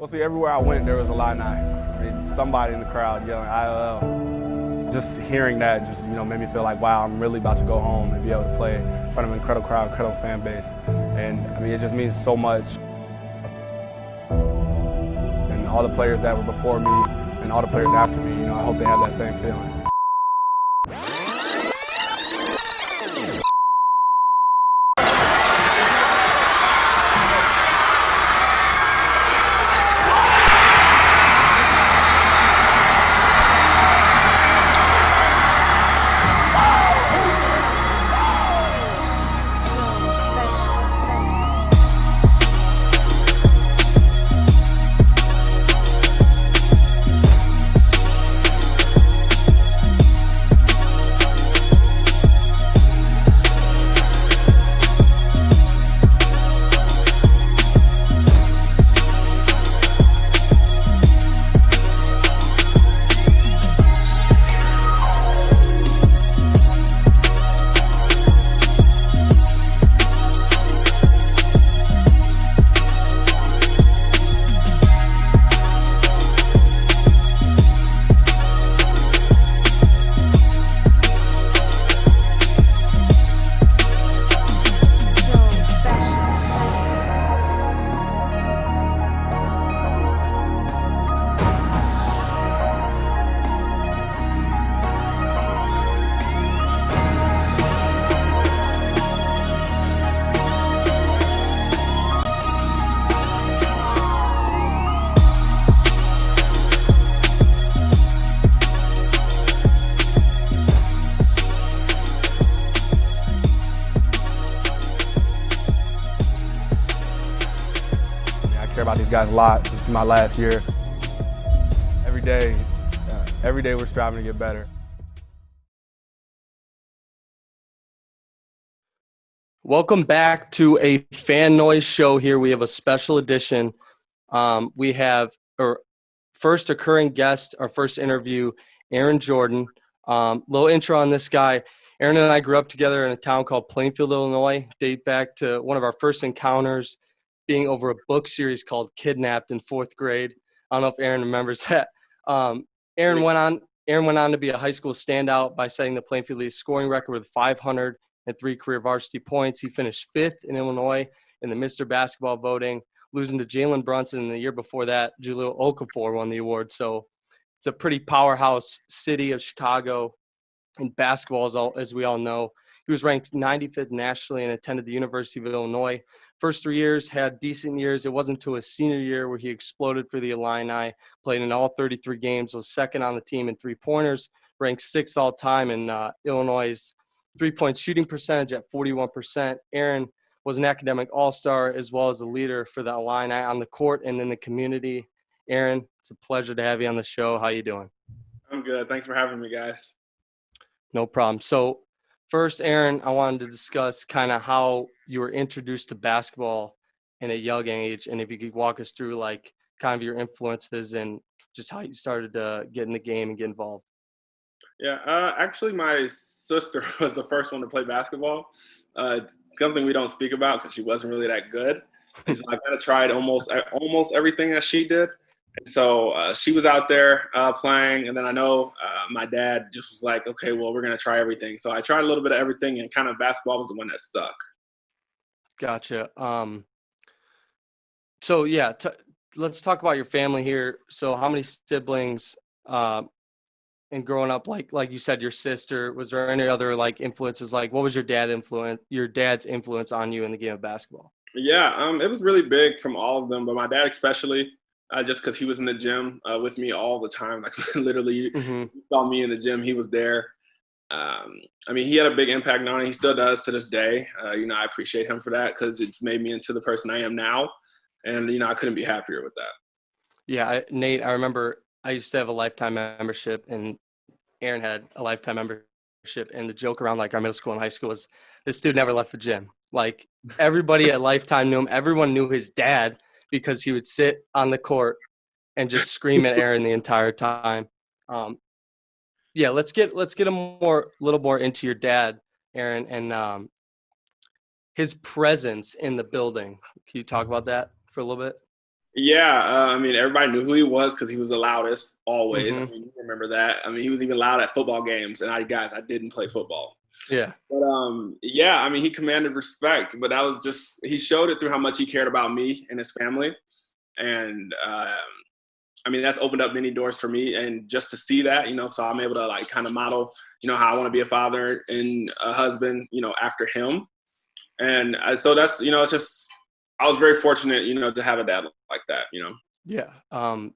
Well, see, everywhere I went, there was Illini. I mean, somebody in the crowd yelling ILL. Just hearing that just, made me feel like, wow, I'm really about to go home and be able to play in front of an incredible crowd, incredible fan base. And, I mean, it just means so much. And all the players that were before me and all the players after me, I hope they have that same feeling. I care about these guys a lot. This is my last year. Every day we're striving to get better. Welcome back to a FanNoise show here. We have a special edition. We have our first occurring guest, our first interview, Aaron Jordan. Little intro on this guy. Aaron and I grew up together in a town called Plainfield, Illinois. Date back to one of our first encounters being over a book series called Kidnapped in fourth grade. I don't know if Aaron remembers that. Aaron went on to be a high school standout by setting the Plainfield League scoring record with 503 career varsity points. He finished fifth in Illinois in the Mr. Basketball voting, losing to Jalen Brunson. The year before that, Julio Okafor won the award. So it's a pretty powerhouse city of Chicago in basketball, as we all know. He was ranked 95th nationally and attended the University of Illinois. First 3 years had decent years. It wasn't until his senior year where he exploded for the Illini, played in all 33 games, was second on the team in three-pointers, ranked sixth all-time in Illinois' three-point shooting percentage at 41%. Aaron was an academic all-star as well as a leader for the Illini on the court and in the community. Aaron, it's a pleasure to have you on the show. How you doing? I'm good. Thanks for having me, guys. No problem. So first, Aaron, I wanted to discuss kind of how you were introduced to basketball in a young age, and if you could walk us through like kind of your influences and just how you started to get in the game and get involved. Yeah, actually, my sister was the first one to play basketball. Something we don't speak about because she wasn't really that good. And so I kind of tried almost everything that she did. And so she was out there playing, and then I know my dad just was like, okay, well, we're going to try everything. So I tried a little bit of everything, and kind of basketball was the one that stuck. Gotcha. So, yeah, let's talk about your family here. So how many siblings and growing up, like you said, your sister, was there any other like influences? Like what was your dad's influence on you in the game of basketball? Yeah, it was really big from all of them, but my dad especially. Just because he was in the gym with me all the time. Like literally, you saw me in the gym, he was there. I mean, he had a big impact on it. He still does to this day. I appreciate him for that because it's made me into the person I am now. And, I couldn't be happier with that. Yeah, Nate, I remember I used to have a lifetime membership, and Aaron had a lifetime membership. And the joke around like our middle school and high school was this dude never left the gym. Like everybody at Lifetime knew him. Everyone knew his dad because he would sit on the court and just scream at Aaron the entire time. Yeah, let's get a little more into your dad, Aaron, and his presence in the building. Can you talk about that for a little bit? Yeah, I mean, everybody knew who he was because he was the loudest always. I Mm-hmm. mean, you remember that. I mean, he was even loud at football games, and I didn't play football. Yeah. But yeah, I mean, he commanded respect, but that was just he showed it through how much he cared about me and his family, and I mean, that's opened up many doors for me, and just to see that, so I'm able to like kind of model, how I want to be a father and a husband, after him, and so that's, it's just I was very fortunate, to have a dad like that. Yeah. A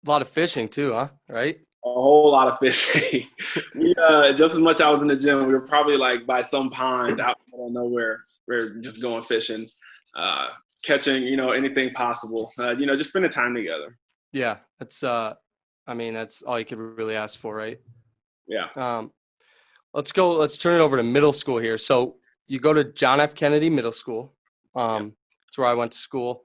lot of fishing too, huh? Right? A whole lot of fishing. We just as much I was in the gym, we were probably like by some pond out in the middle of nowhere. We're just going fishing, catching, anything possible. Just spending time together. Yeah. That's I mean, that's all you could really ask for, right? Yeah. Let's turn it over to middle school here. So you go to John F. Kennedy Middle School. That's where I went to school.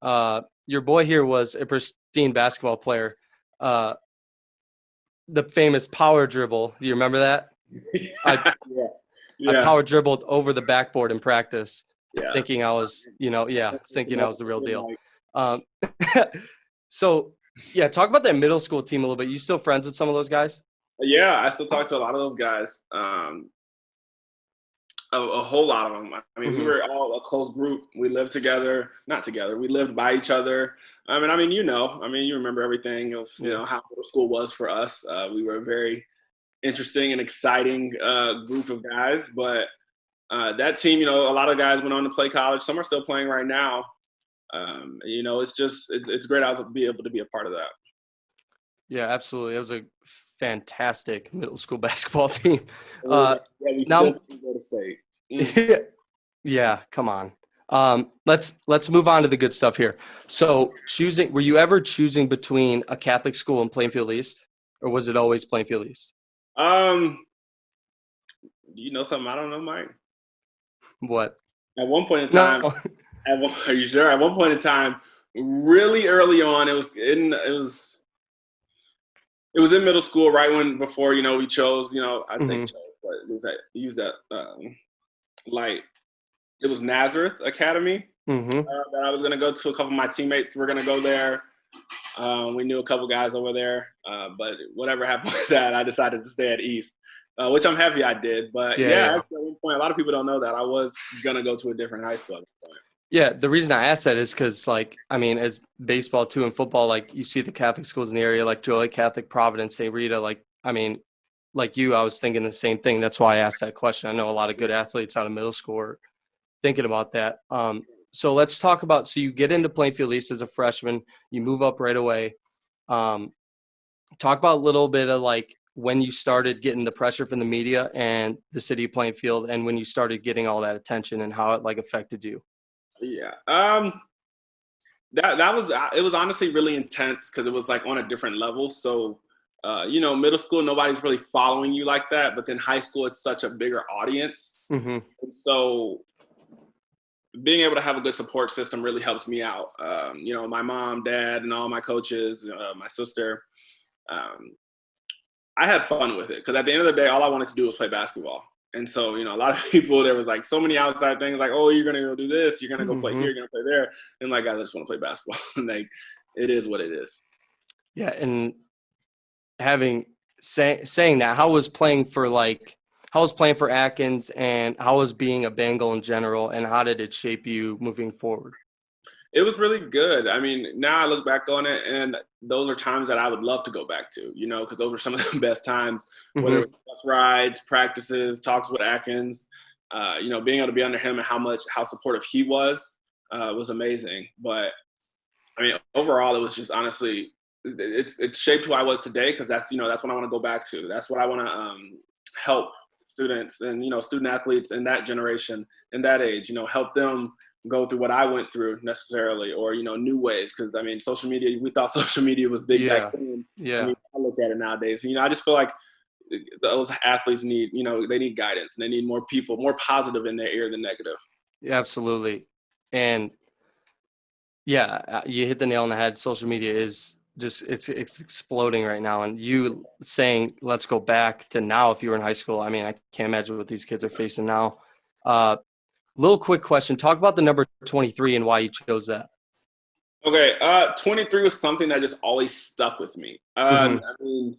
Your boy here was a pristine basketball player. The famous power dribble. Do you remember that? I power dribbled over the backboard in practice, thinking I was, thinking I was the real deal. So, yeah, talk about that middle school team a little bit. You still friends with some of those guys? Yeah, I still talk to a lot of those guys. A whole lot of them. I mean, we were all a close group. We lived together, not together. We lived by each other. I mean, you remember everything of how middle school was for us. We were a very interesting and exciting group of guys. But that team, a lot of guys went on to play college. Some are still playing right now. It's great I was be able to be a part of that. Yeah, absolutely. It was a fantastic middle school basketball team. We still go to state. Yeah, come on. Let's move on to the good stuff here. So were you ever choosing between a Catholic school and Plainfield East, or was it always Plainfield East? You know something I don't know, Mike? What? At one point in time, No. are you sure? At one point in time, really early on, it was in middle school, right before we chose. I'd say chose, but it was Nazareth Academy that I was going to go to. A couple of my teammates were going to go there. We knew a couple guys over there, but whatever happened with that, I decided to stay at East, which I'm happy I did. But yeah. At one point, a lot of people don't know that I was going to go to a different high school at that point. Yeah, the reason I asked that is because, as baseball too and football, you see the Catholic schools in the area, like Joliet Catholic, Providence, St. Rita. Like you, I was thinking the same thing. That's why I asked that question. I know a lot of good athletes out of middle school are thinking about that. So let's talk about. So you get into Plainfield East as a freshman, you move up right away. Talk about a little bit of when you started getting the pressure from the media and the city of Plainfield, and when you started getting all that attention and how it affected you. Yeah. It was honestly really intense because it was on a different level. So, middle school, nobody's really following you like that. But then high school, it's such a bigger audience. And so being able to have a good support system really helped me out. My mom, dad, and all my coaches, my sister, I had fun with it because at the end of the day, all I wanted to do was play basketball. And so, a lot of people, there was so many outside things oh, you're going to go do this, you're going to go play here, you're going to play there. And I just want to play basketball. And it is what it is. Yeah. And saying that, how was playing for Atkins, and how was being a Bengal in general, and how did it shape you moving forward? It was really good. I mean, now I look back on it, and those are times that I would love to go back to, because those were some of the best times, whether it was bus rides, practices, talks with Atkins, being able to be under him and how supportive he was amazing. But, I mean, overall, it was just honestly, it's shaped who I was today because that's what I want to go back to. That's what I want to help students and, student athletes in that generation, in that age, help them go through what I went through necessarily, or new ways, because I mean social media, we thought social media was big back then. I mean, I look at it nowadays, I just feel like those athletes need, they need guidance, and they need more people, more positive in their ear than negative. Yeah, absolutely. And yeah, you hit the nail on the head. Social media is just it's exploding right now, and you saying let's go back to now, if you were in high school, I mean, I can't imagine what these kids are facing now. Little quick question. Talk about the number 23 and why you chose that. Okay, 23 was something that just always stuck with me. I mean,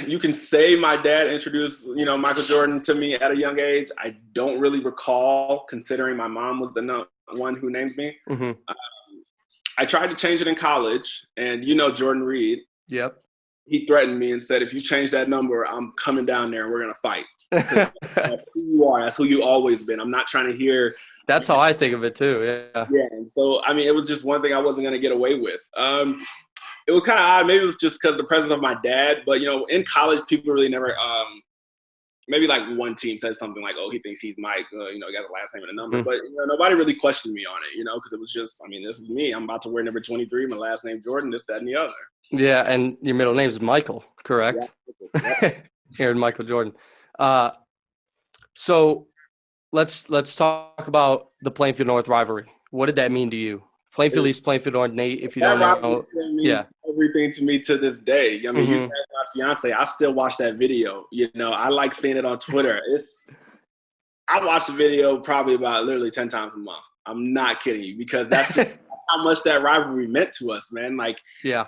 you can say my dad introduced, Michael Jordan to me at a young age. I don't really recall, considering my mom was the one who named me. I tried to change it in college, and Jordan Reed. Yep. He threatened me and said, if you change that number, I'm coming down there and we're going to fight. That's who you are. That's who you always been. I'm not trying to hear. That's how I think of it too. Yeah. Yeah. So, I mean, it was just one thing I wasn't going to get away with. It was kind of odd. Maybe it was just because of the presence of my dad. But, in college, people really never maybe like one team said something like, oh, he thinks he's Mike. He got the last name and a number. But, nobody really questioned me on it, because it was just, I mean, this is me. I'm about to wear number 23. My last name Jordan, this, that, and the other. Yeah, and your middle name is Michael, correct? Yeah. Aaron Michael Jordan. So let's talk about the Plainfield North rivalry. What did that mean to you? Plainfield East, Plainfield North. Nate, if you don't know, everything to me to this day. I mean, you ask my fiance, I still watch that video. I like seeing it on Twitter. I watch the video probably about literally 10 times a month. I'm not kidding you, because that's just how much that rivalry meant to us, man. Like, yeah.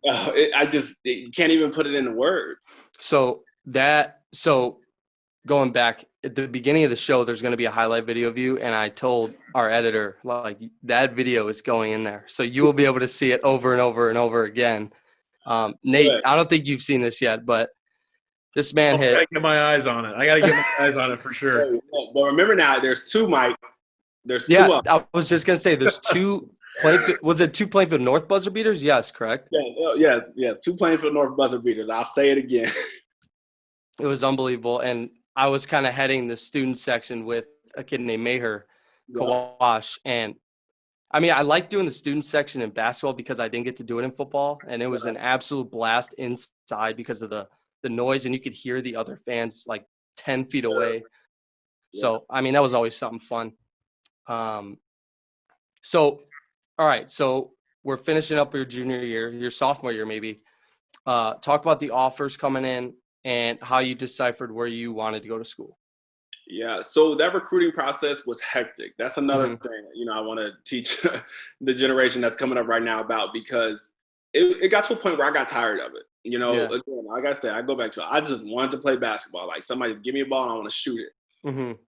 You can't even put it into words. So going back at the beginning of the show, there's going to be a highlight video of you. And I told our editor, like, that video is going in there. So you will be able to see it over and over and over again. Nate, I don't think you've seen this yet, but this man hit. I got to get my eyes on it. I got to get my eyes on it for sure. But remember now, there's two, Mike. There's two. Yeah, I was just going to say there's two. Was it two Plainfield North buzzer beaters? Yes, correct? Yes. Two Plainfield North buzzer beaters. I'll say it again. It was unbelievable. And I was kind of heading the student section with a kid named Maher Kawash. And, I mean, I like doing the student section in basketball because I didn't get to do it in football. And it was an absolute blast inside because of the noise. And you could hear the other fans like 10 feet away. So, I mean, that was always something fun. All right, so we're finishing up your junior year, your sophomore year maybe. Talk about the offers coming in and how you deciphered where you wanted to go to school. Yeah, so that recruiting process was hectic. That's another thing, I want to teach the generation that's coming up right now about, because it got to a point where I got tired of it. Again, like I said, I go back to it. I just wanted to play basketball. Like, somebody just give me a ball and I want to shoot it.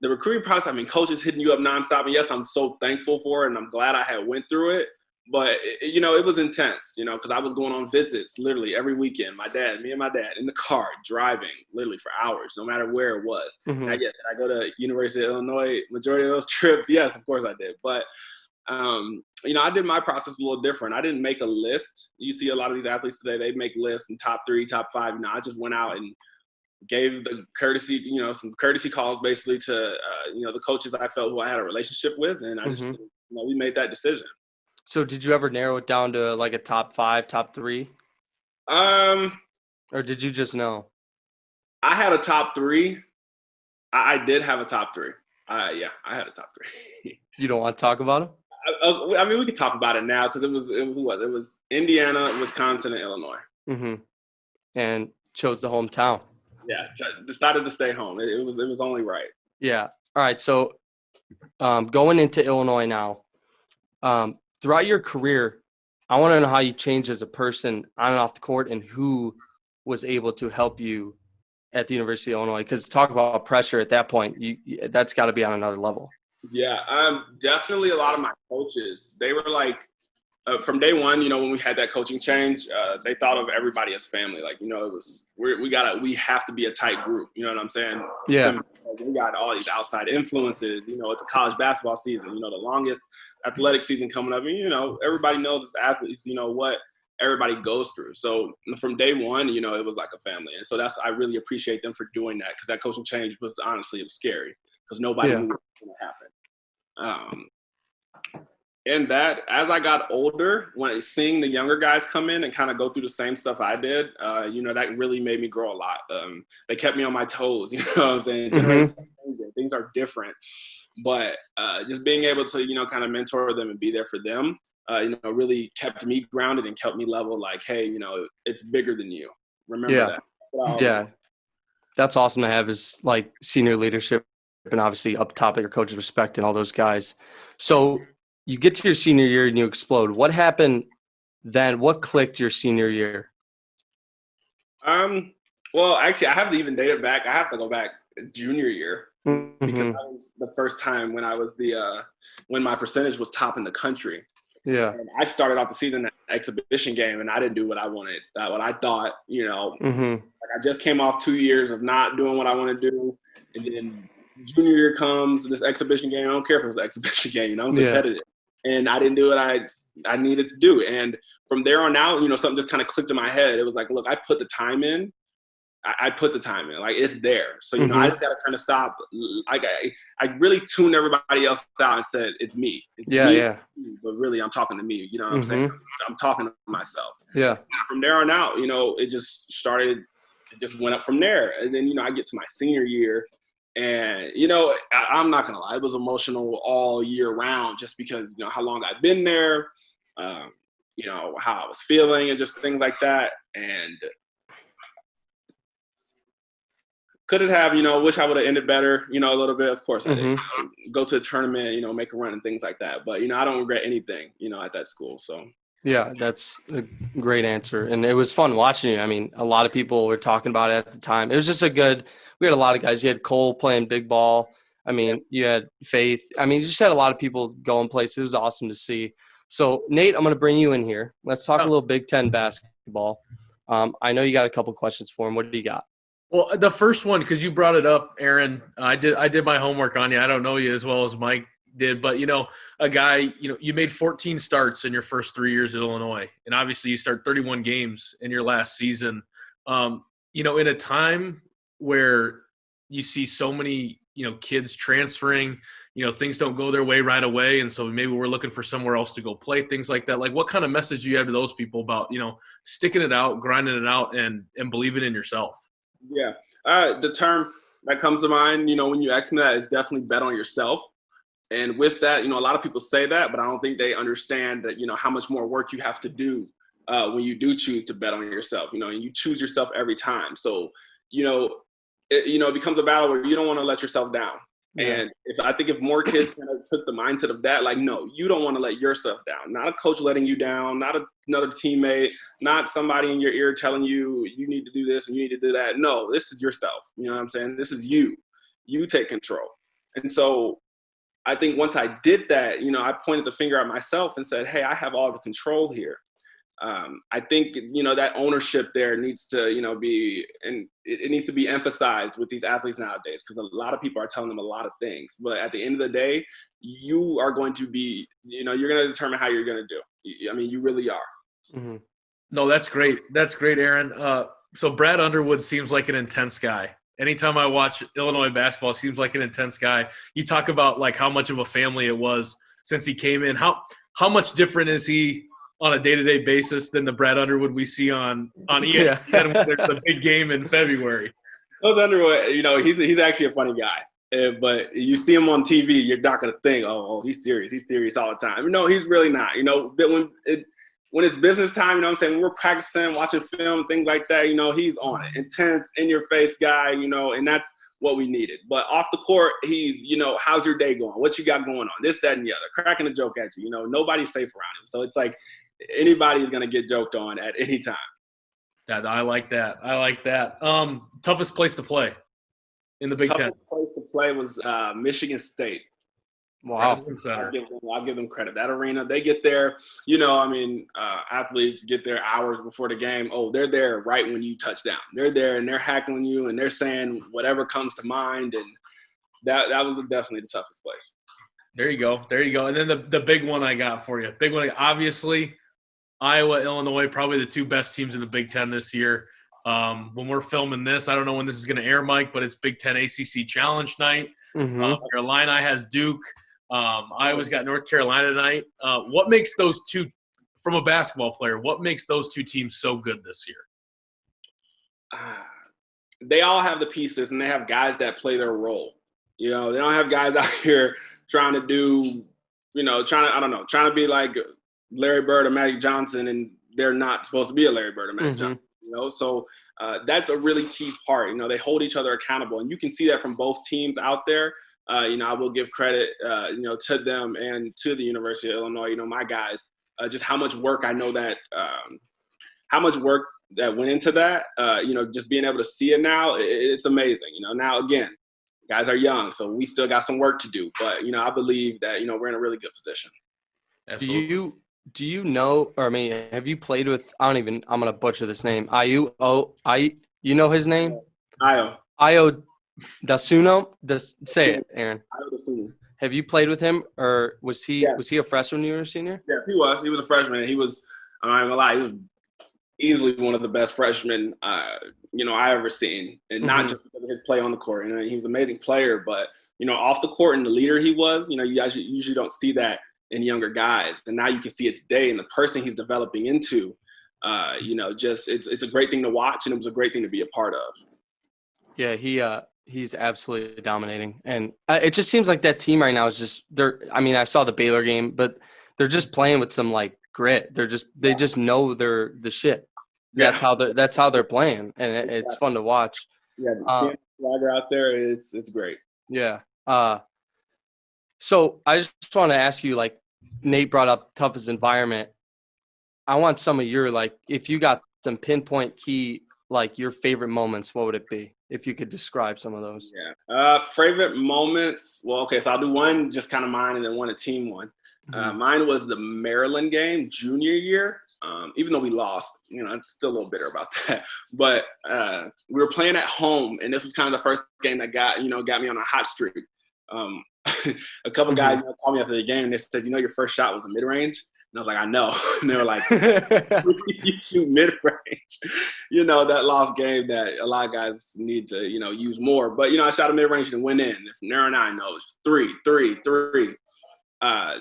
The recruiting process, I mean, coaches hitting you up nonstop. And yes, I'm so thankful for it, and I'm glad I had went through it. But, it was intense, because I was going on visits literally every weekend. Me and my dad in the car driving literally for hours, no matter where it was. Now, yes, did I go to University of Illinois majority of those trips? Yes, of course I did. But, I did my process a little different. I didn't make a list. You see a lot of these athletes today, they make lists and top 3, top 5. I just went out and gave the courtesy, some courtesy calls basically to, the coaches I felt who I had a relationship with. And I just, we made that decision. So did you ever narrow it down to like a top 5, top 3? Or did you just know? I had a top 3. I did have a top 3. I had a top 3. You don't want to talk about them? I mean, we could talk about it now because it was Indiana, Wisconsin, and Illinois. And chose the hometown. Yeah, decided to stay home. It was only right. Yeah. All right. So going into Illinois now, throughout your career, I want to know how you changed as a person on and off the court and who was able to help you at the University of Illinois. Because talk about pressure at that point, that's got to be on another level. Yeah, definitely a lot of my coaches, they were like, from day one, when we had that coaching change, they thought of everybody as family. Like, it was we have to be a tight group. You know what I'm saying? Yeah. We got all these outside influences. It's a college basketball season. The longest athletic season coming up. And, everybody knows as athletes, what everybody goes through. So from day one, it was like a family. And so I really appreciate them for doing that, because that coaching change was honestly, it was scary because nobody knew what was going to happen. And that, as I got older, when seeing the younger guys come in and kind of go through the same stuff I did, that really made me grow a lot. They kept me on my toes, you know what I'm saying? Things are different. But just being able to, kind of mentor them and be there for them, really kept me grounded and kept me level. Like, hey, it's bigger than you. Remember that. Yeah. That's awesome to have, is like senior leadership and obviously up top of your coach's respect and all those guys. So you get to your senior year and you explode. What happened then? What clicked your senior year? Well, actually, I have to even date it back. I have to go back junior year because that was the first time when I was when my percentage was top in the country. Yeah. And I started off the season in an exhibition game, and I didn't do what I wanted, what I thought, like I just came off 2 years of not doing what I want to do. And then junior year comes, this exhibition game. I don't care if it was an exhibition game, I'm competitive. And I didn't do what I needed to do. And from there on out, something just kind of clicked in my head. It was like, look, I put the time in. I put the time in. Like, it's there. So, I just got to kind of stop. I really tuned everybody else out and said, it's me. It's me. But really, I'm talking to me. You know what I'm saying? I'm talking to myself. Yeah. From there on out, it just started. It just went up from there. And then, I get to my senior year. And, I'm not going to lie. It was emotional all year round just because, how long I've been there, how I was feeling and just things like that. And could it have, wish I would have ended better, a little bit. Of course I did. Go to a tournament, make a run and things like that. But, I don't regret anything, at that school. So. Yeah, that's a great answer. And it was fun watching you. I mean, a lot of people were talking about it at the time. It was just we had a lot of guys. You had Cole playing big ball. I mean, you had Faith. I mean, you just had a lot of people going places. It was awesome to see. So, Nate, I'm going to bring you in here. Let's talk a little Big Ten basketball. I know you got a couple questions for him. What do you got? Well, the first one, because you brought it up, Aaron, I did my homework on you. I don't know you as well as Mike did, but, a guy, you made 14 starts in your first 3 years at Illinois, and obviously you start 31 games in your last season. In a time where you see so many, kids transferring, things don't go their way right away, and so maybe we're looking for somewhere else to go play, things like that. Like, what kind of message do you have to those people about, sticking it out, grinding it out, and believing in yourself? Yeah. The term that comes to mind, when you ask me that, is definitely bet on yourself. And with that, a lot of people say that, but I don't think they understand that, how much more work you have to do when you do choose to bet on yourself, and you choose yourself every time. So, it becomes a battle where you don't want to let yourself down. Yeah. And I think if more kids kind of took the mindset of that, like, no, you don't want to let yourself down. Not a coach letting you down, not another teammate, not somebody in your ear telling you, you need to do this and you need to do that. No, this is yourself. You know what I'm saying? This is you. You take control. And so I think once I did that, I pointed the finger at myself and said, hey, I have all the control here. I think, that ownership there needs to, be, and it needs to be emphasized with these athletes nowadays, because a lot of people are telling them a lot of things. But at the end of the day, you are going to be, you're going to determine how you're going to do. I mean, you really are. Mm-hmm. No, that's great. That's great, Aaron. So Brad Underwood seems like an intense guy. Anytime I watch Illinois basketball, seems like an intense guy. You talk about like how much of a family it was since he came in. How much different is he on a day-to-day basis than the Brad Underwood we see on ESPN when there's the big game in February? Coach Underwood, he's actually a funny guy. But you see him on TV, you're not going to think, oh, he's serious. He's serious all the time. No, he's really not. When it's business time, I'm saying, when we're practicing, watching film, things like that, he's on it. Intense, in-your-face guy, and that's what we needed. But off the court, he's, how's your day going? What you got going on? This, that, and the other. Cracking a joke at you. Nobody's safe around him. So it's like anybody's going to get joked on at any time. I like that. Toughest place to play in the Big Ten? Toughest place to play was Michigan State. Wow. I'll give them credit. That arena, they get there, athletes get there hours before the game. Oh, they're there right when you touch down. They're there and they're heckling you and they're saying whatever comes to mind. And that was definitely the toughest place. There you go. And then the big one I got for you. Big one, obviously, Iowa, Illinois, probably the two best teams in the Big Ten this year. When we're filming this, I don't know when this is going to air, Mike, but it's Big Ten ACC Challenge night. Mm-hmm. Carolina has Duke. Iowa's got North Carolina tonight. What makes those two, from a basketball player, what makes those two teams so good this year? They all have the pieces, and they have guys that play their role. They don't have guys out here trying to do, trying to be like Larry Bird or Magic Johnson, and they're not supposed to be a Larry Bird or Magic Johnson. So that's a really key part. They hold each other accountable, and you can see that from both teams out there. I will give credit, to them and to the University of Illinois, my guys, just how much work I know that, how much work that went into that, just being able to see it now, it's amazing. Now, again, guys are young, so we still got some work to do. But, I believe that, we're in a really good position. Absolutely. Do you know, or I mean, have you played with, I'm going to butcher this name, you know his name? Ayo Dasuno? Say it, Aaron. Ayo Dasuno. Have you played with him, or was he a freshman when you were a senior? Yes, he was. He was a freshman, and he was, I'm not gonna lie, he was easily one of the best freshmen, I ever seen. And not just because of his play on the court. He was an amazing player, but, off the court and the leader he was, you guys usually don't see that in younger guys. And now you can see it today, and the person he's developing into, it's a great thing to watch, and it was a great thing to be a part of. Yeah, he's absolutely dominating. And it just seems like that team right now is just I saw the Baylor game, but they're just playing with some like grit. They just know they're the shit. That's how they're playing, and it's fun to watch. Yeah, the swagger out there, it's great. Yeah. So I just want to ask you, like Nate brought up toughest environment. I want some of your, like, if you got some pinpoint key, like your favorite moments, what would it be? If you could describe some of those. Yeah. Favorite moments. Well, okay, so I'll do one just kind of mine and then one a team one. Mine was the Maryland game junior year. Even though we lost, I'm still a little bitter about that. But we were playing at home, and this was kind of the first game that got me on a hot streak. A couple guys called me after the game, and they said, your first shot was a mid-range. And I was like, I know. And they were like, you shoot mid-range. That lost game that a lot of guys need to, use more. But, I shot a mid-range and went in. If Nara and I know, it's 3.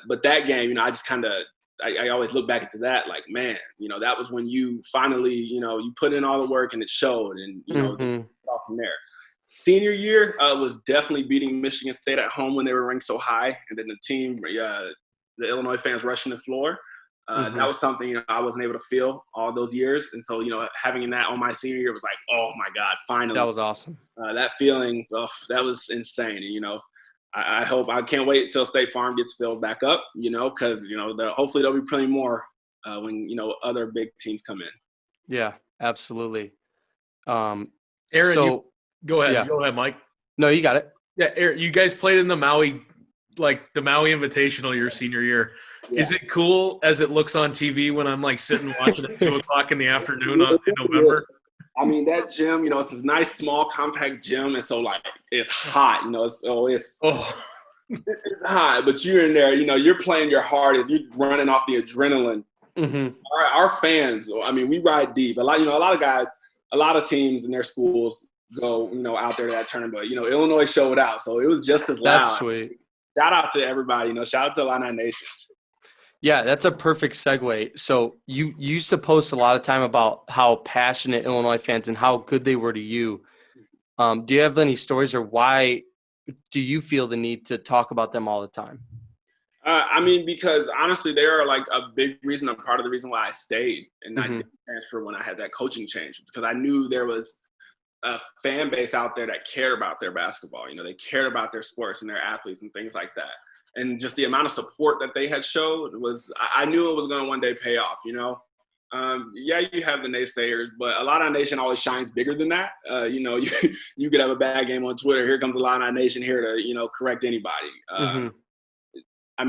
But that game, I just kind of – I always look back into that like, man, that was when you finally, you put in all the work and it showed. And, off from there. Senior year was definitely beating Michigan State at home when they were ranked so high. And then the team the Illinois fans rushing the floor. That was something, I wasn't able to feel all those years. And so, having that on my senior year was like, oh my God, finally. That was awesome. That feeling, that was insane. And, I can't wait till State Farm gets filled back up, because, hopefully there'll be plenty more when, other big teams come in. Yeah, absolutely. Aaron, go ahead. Yeah. Go ahead, Mike. No, you got it. Yeah, Aaron, you guys played in the Maui Invitational your senior year. Yeah. Is it cool as it looks on TV when I'm like sitting watching at 2:00 in the afternoon in November? I mean, that gym, it's this nice, small, compact gym. And so, like, it's hot, it's hot. But you're in there, you're playing your hardest. You're running off the adrenaline. Our fans, we ride deep. A lot of guys, a lot of teams in their schools go, out there to that tournament. But, Illinois showed out. So it was just as loud. That's sweet. Shout out to everybody, shout out to Illini Nation. Yeah, that's a perfect segue. So you used to post a lot of time about how passionate Illinois fans and how good they were to you. Do you have any stories, or why do you feel the need to talk about them all the time? Because honestly, they are like a big reason, a part of the reason why I stayed and I didn't transfer when I had that coaching change, because I knew there was a fan base out there that cared about their basketball. They cared about their sports and their athletes and things like that. And just the amount of support that they had showed I knew it was going to one day pay off, you have the naysayers, but Illini Nation always shines bigger than that. You could have a bad game on Twitter. Here comes Illini Nation here to, correct anybody.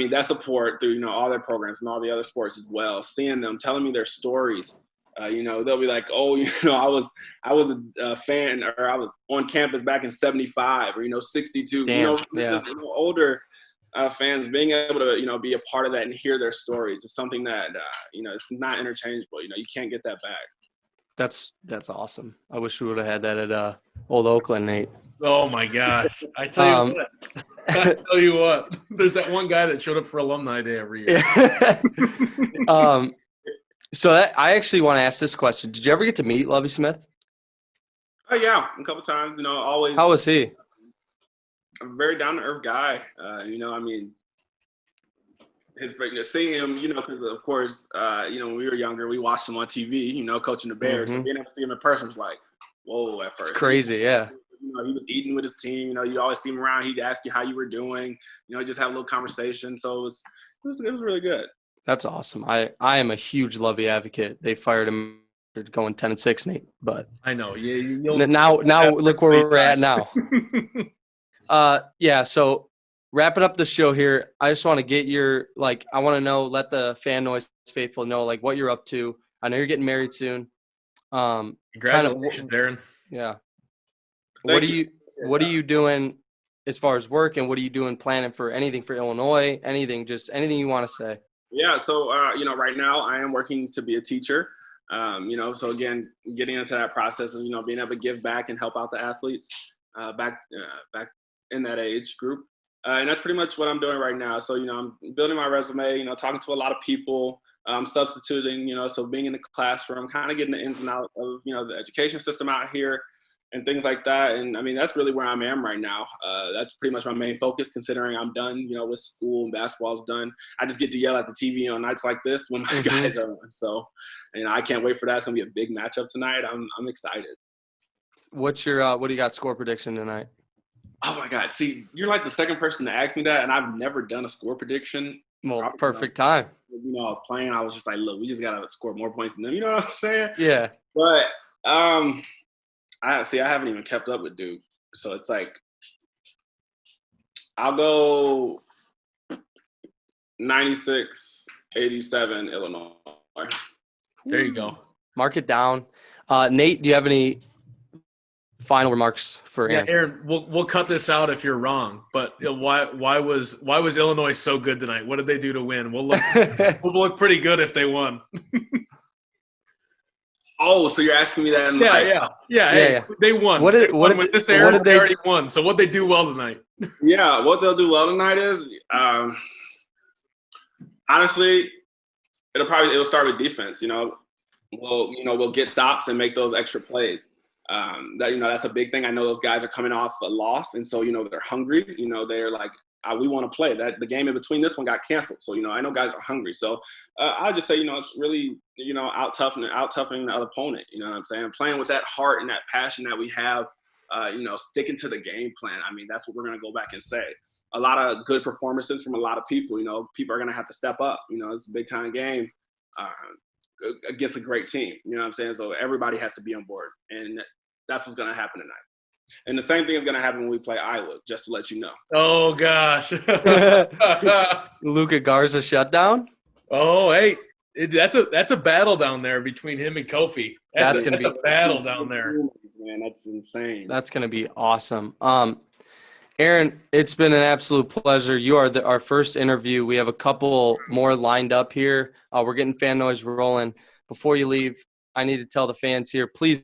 That support through, all their programs and all the other sports as well, seeing them, telling me their stories. They'll be like, oh, I was a fan, or I was on campus back in 75 or, 62, older fans being able to, be a part of that and hear their stories is something that, it's not interchangeable. You can't get that back. That's awesome. I wish we would have had that at Old Oakland, Nate. Oh my gosh. I tell you what, there's that one guy that showed up for alumni day every year. I actually want to ask this question. Did you ever get to meet Lovey Smith? Oh yeah, a couple times, always. How was he? A very down-to-earth guy. Seeing him, because of course, when we were younger, we watched him on TV, coaching the Bears. So being able to see him in person was like, whoa, at first. It's crazy, yeah. he was eating with his team. You always see him around. He'd ask you how you were doing. Just have a little conversation. So it was really good. That's awesome. I am a huge Lovey advocate. They fired him after going 10-6, Nate. But I know. Now look where we're at now. Yeah. So wrapping up the show here, I just want to get I want to know, let the FanNoise faithful know what you're up to. I know you're getting married soon. Congratulations, Aaron. Yeah. What are you doing as far as work, and what are you doing planning for anything for Illinois? Anything you want to say? Yeah. So, right now I am working to be a teacher. So again, getting into that process of, being able to give back and help out the athletes back in that age group. And that's pretty much what I'm doing right now. So, I'm building my resume, talking to a lot of people. I'm substituting, so being in the classroom, kind of getting the ins and outs of, the education system out here and things like that. And that's really where I am right now. That's pretty much my main focus, considering I'm done, with school and basketball is done. I just get to yell at the TV on nights like this when my guys are on. So, I can't wait for that. It's going to be a big matchup tonight. I'm excited. What do you got score prediction tonight? Oh my God. See, you're like the second person to ask me that. And I've never done a score prediction. Well, perfect time. I was playing. I was just like, look, we just got to score more points than them. You know what I'm saying? Yeah. But I haven't even kept up with Duke. So it's like, I'll go 96-87 Illinois. There you go. Mark it down. Nate, do you have any final remarks for Aaron? Yeah, Aaron, we'll cut this out if you're wrong. But why was Illinois so good tonight? What did they do to win? We'll look pretty good if they won. Oh, so you're asking me that? Yeah. They won. They already won. So what they do well tonight? Yeah, what they'll do well tonight is, honestly, it'll start with defense. We'll get stops and make those extra plays. That's a big thing. I know those guys are coming off a loss, and so they're hungry. They're like, we want to play. That the game in between this one got canceled, so I know guys are hungry. So I'll just say it's really out toughening the other opponent. You know what I'm saying? Playing with that heart and that passion that we have. Sticking to the game plan. That's what we're gonna go back and say. A lot of good performances from a lot of people. People are gonna have to step up. It's a big time game against a great team. You know what I'm saying? So everybody has to be on board, and that's what's gonna happen tonight. And the same thing is going to happen when we play Iowa, just to let you know. Oh, gosh. Luka Garza shutdown? Oh, hey. That's a battle down there between him and Kofi. That's going to be a battle down there. Man, that's insane. That's going to be awesome. Aaron, it's been an absolute pleasure. You are our first interview. We have a couple more lined up here. We're getting FanNoise rolling. Before you leave, I need to tell the fans here, please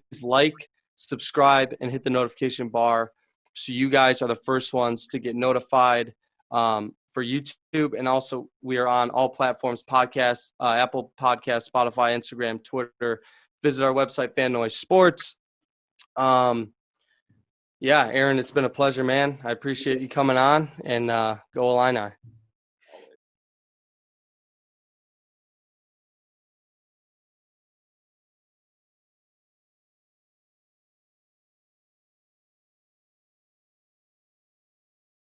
subscribe, and hit the notification bar so you guys are the first ones to get notified for YouTube. And also, we are on all platforms, podcasts, Apple Podcasts, Spotify, Instagram, Twitter. Visit our website, FanNoise Sports. Yeah, Aaron, it's been a pleasure, man. I appreciate you coming on, and go Illini.